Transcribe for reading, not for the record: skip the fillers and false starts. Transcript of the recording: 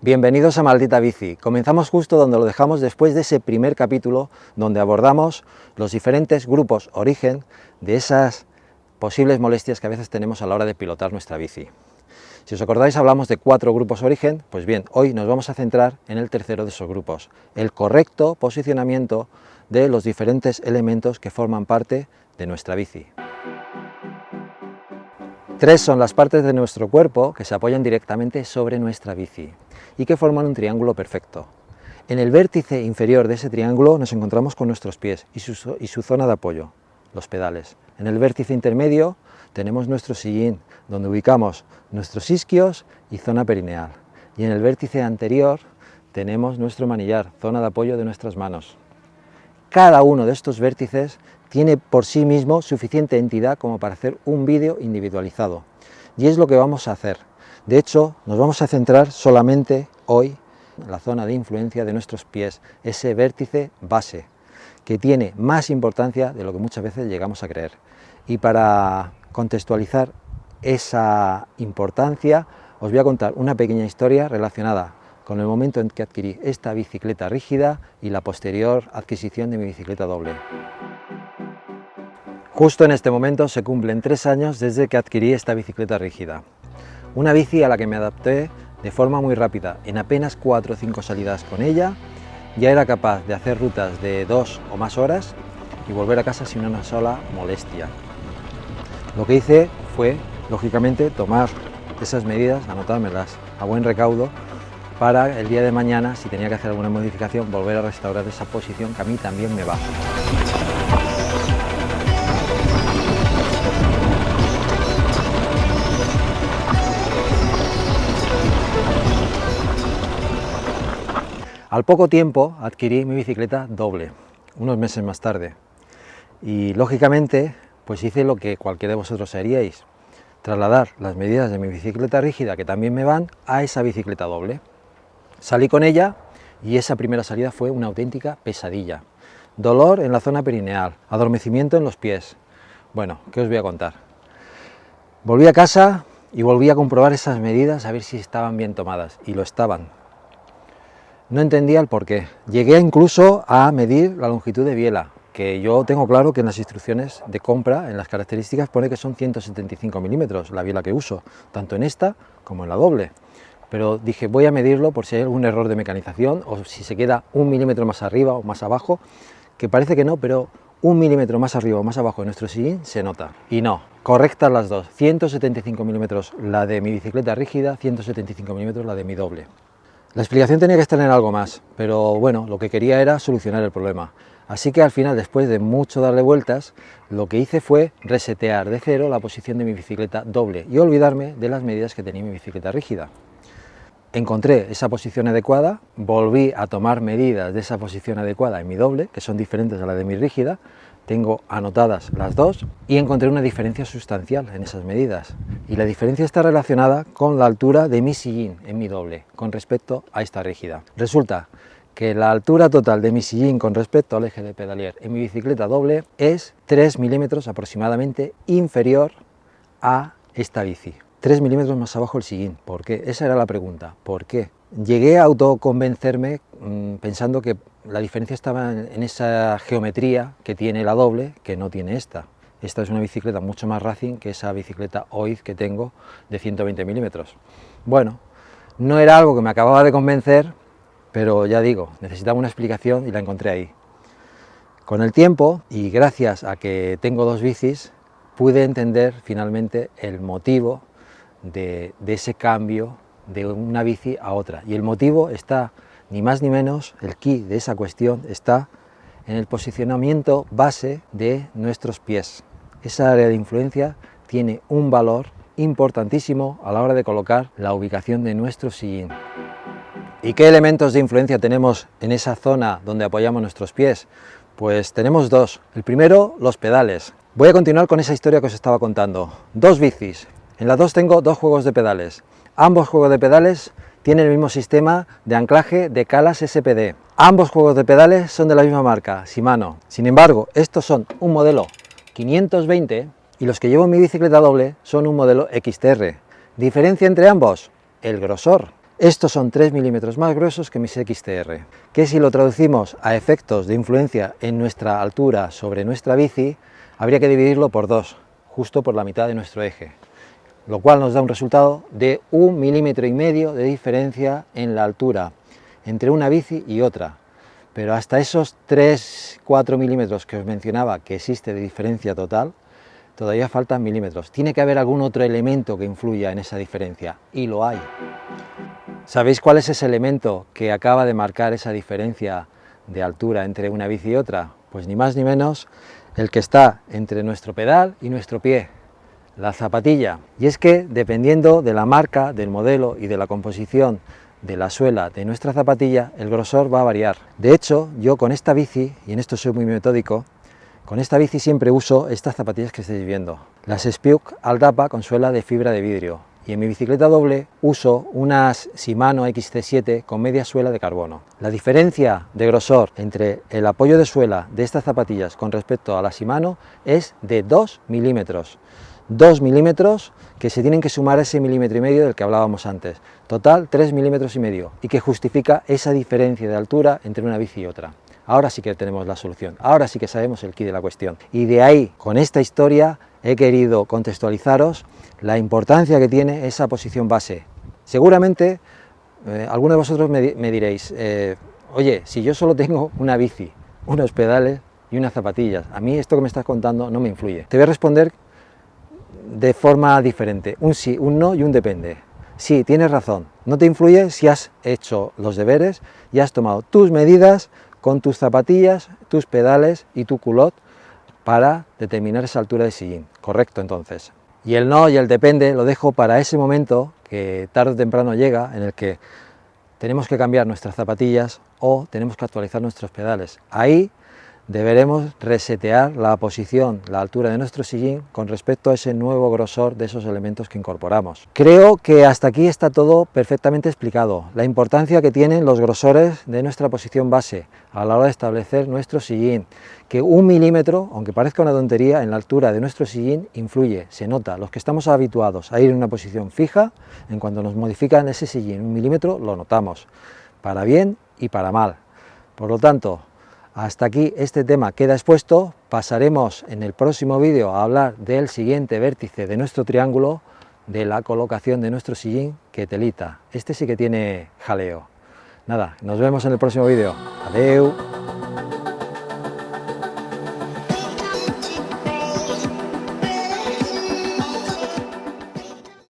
Bienvenidos a Maldita Bici. Comenzamos justo donde lo dejamos después de ese primer capítulo donde abordamos los diferentes grupos origen de esas posibles molestias que a veces tenemos a la hora de pilotar nuestra bici. Si os acordáis, hablamos de 4 grupos origen. Pues bien, hoy nos vamos a centrar en el tercero de esos grupos, el correcto posicionamiento de los diferentes elementos que forman parte de nuestra bici. 3 son las partes de nuestro cuerpo que se apoyan directamente sobre nuestra bici y que forman un triángulo perfecto. En el vértice inferior de ese triángulo nos encontramos con nuestros pies y su zona de apoyo, los pedales. En el vértice intermedio tenemos nuestro sillín, donde ubicamos nuestros isquios y zona perineal. Y en el vértice anterior tenemos nuestro manillar, zona de apoyo de nuestras manos. Cada uno de estos vértices tiene por sí mismo suficiente entidad como para hacer un vídeo individualizado. Y es lo que vamos a hacer. De hecho, nos vamos a centrar solamente hoy en la zona de influencia de nuestros pies, ese vértice base, que tiene más importancia de lo que muchas veces llegamos a creer. Y para contextualizar esa importancia, os voy a contar una pequeña historia relacionada con el momento en que adquirí esta bicicleta rígida y la posterior adquisición de mi bicicleta doble. Justo en este momento se cumplen 3 años desde que adquirí esta bicicleta rígida. Una bici a la que me adapté de forma muy rápida. En apenas 4 o 5 salidas con ella ya era capaz de hacer rutas de 2 o más horas y volver a casa sin una sola molestia. Lo que hice fue, lógicamente, tomar esas medidas, anotármelas a buen recaudo, para el día de mañana, si tenía que hacer alguna modificación, volver a restaurar esa posición que a mí también me va. Al poco tiempo adquirí mi bicicleta doble, unos meses más tarde, y lógicamente pues hice lo que cualquiera de vosotros haríais, trasladar las medidas de mi bicicleta rígida, que también me van, a esa bicicleta doble. Salí con ella y esa primera salida fue una auténtica pesadilla. Dolor en la zona perineal, adormecimiento en los pies. Bueno, ¿qué os voy a contar? Volví a casa y volví a comprobar esas medidas a ver si estaban bien tomadas, y lo estaban. No entendía el porqué. Llegué incluso a medir la longitud de biela, que yo tengo claro que en las instrucciones de compra, en las características, pone que son 175 milímetros la biela que uso, tanto en esta como en la doble. Pero dije, voy a medirlo por si hay algún error de mecanización o si se queda 1 milímetro más arriba o más abajo, que parece que no, pero 1 milímetro más arriba o más abajo de nuestro sillín se nota. Y no, correctas las dos, 175 milímetros la de mi bicicleta rígida, 175 milímetros la de mi doble. La explicación tenía que estar en algo más, pero bueno, lo que quería era solucionar el problema. Así que al final, después de mucho darle vueltas, lo que hice fue resetear de cero la posición de mi bicicleta doble y olvidarme de las medidas que tenía mi bicicleta rígida. Encontré esa posición adecuada, volví a tomar medidas de esa posición adecuada en mi doble, que son diferentes a la de mi rígida, tengo anotadas las dos, y encontré una diferencia sustancial en esas medidas. Y la diferencia está relacionada con la altura de mi sillín en mi doble, con respecto a esta rígida. Resulta que la altura total de mi sillín con respecto al eje de pedalier en mi bicicleta doble es 3 milímetros aproximadamente inferior a esta bici. 3 milímetros más abajo el sillín. ¿Por qué? Esa era la pregunta. ¿Por qué? Llegué a autoconvencerme pensando que la diferencia estaba en esa geometría que tiene la doble, que no tiene esta. Esta es una bicicleta mucho más racing que esa bicicleta OID que tengo de 120 milímetros. Bueno, no era algo que me acababa de convencer, pero ya digo, necesitaba una explicación y la encontré ahí. Con el tiempo, y gracias a que tengo 2 bicis, pude entender finalmente el motivo de ese cambio de una bici a otra, y el motivo está, ni más ni menos, el quid de esa cuestión está en el posicionamiento base de nuestros pies. Esa área de influencia tiene un valor importantísimo a la hora de colocar la ubicación de nuestro sillín. ¿Y qué elementos de influencia tenemos en esa zona donde apoyamos nuestros pies? Pues tenemos 2. El primero, los pedales. Voy a continuar con esa historia que os estaba contando. 2 bicis. En las 2 tengo 2 juegos de pedales. Ambos juegos de pedales tienen el mismo sistema de anclaje de Calas SPD. Ambos juegos de pedales son de la misma marca, Shimano. Sin embargo, estos son un modelo 520 y los que llevo en mi bicicleta doble son un modelo XTR. ¿Diferencia entre ambos? El grosor. Estos son 3 milímetros más gruesos que mis XTR, que si lo traducimos a efectos de influencia en nuestra altura sobre nuestra bici, habría que dividirlo por 2, justo por la mitad de nuestro eje, lo cual nos da un resultado de 1,5 milímetros de diferencia en la altura entre una bici y otra. Pero hasta esos 3-4 milímetros que os mencionaba que existe de diferencia total, todavía faltan milímetros. Tiene que haber algún otro elemento que influya en esa diferencia, y lo hay. ¿Sabéis cuál es ese elemento que acaba de marcar esa diferencia de altura entre una bici y otra? Pues ni más ni menos el que está entre nuestro pedal y nuestro pie, la zapatilla. Y es que dependiendo de la marca, del modelo y de la composición de la suela de nuestra zapatilla, el grosor va a variar. De hecho, yo con esta bici, y en esto soy muy metódico, con esta bici siempre uso estas zapatillas que estáis viendo, las Spiuk Aldapa con suela de fibra de vidrio, y en mi bicicleta doble uso unas Shimano XC7 con media suela de carbono. La diferencia de grosor entre el apoyo de suela de estas zapatillas con respecto a la Shimano es de 2 milímetros. 2 milímetros que se tienen que sumar a ese 1,5 milímetros del que hablábamos antes. Total 3,5 milímetros y que justifica esa diferencia de altura entre una bici y otra. Ahora sí que tenemos la solución, ahora sí que sabemos el quid de la cuestión. Y de ahí, con esta historia, he querido contextualizaros la importancia que tiene esa posición base. Seguramente alguno de vosotros me diréis, oye, si yo solo tengo una bici, unos pedales y unas zapatillas, a mí esto que me estás contando no me influye. Te voy a responder de forma diferente, un sí, un no y un depende. Sí, tienes razón, no te influye si has hecho los deberes y has tomado tus medidas con tus zapatillas, tus pedales y tu culot para determinar esa altura de sillín. Correcto, entonces. Y el no y el depende lo dejo para ese momento que tarde o temprano llega, en el que tenemos que cambiar nuestras zapatillas o tenemos que actualizar nuestros pedales. Ahí deberemos resetear la posición, la altura de nuestro sillín con respecto a ese nuevo grosor de esos elementos que incorporamos. Creo que hasta aquí está todo perfectamente explicado, la importancia que tienen los grosores de nuestra posición base a la hora de establecer nuestro sillín, que 1 milímetro, aunque parezca una tontería, en la altura de nuestro sillín influye, se nota. Los que estamos habituados a ir en una posición fija, en cuanto nos modifican ese sillín 1 milímetro, lo notamos, para bien y para mal. Por lo tanto, hasta aquí este tema queda expuesto. Pasaremos en el próximo vídeo a hablar del siguiente vértice de nuestro triángulo, de la colocación de nuestro sillín, que telita. Este sí que tiene jaleo. Nada, nos vemos en el próximo vídeo. Adeu.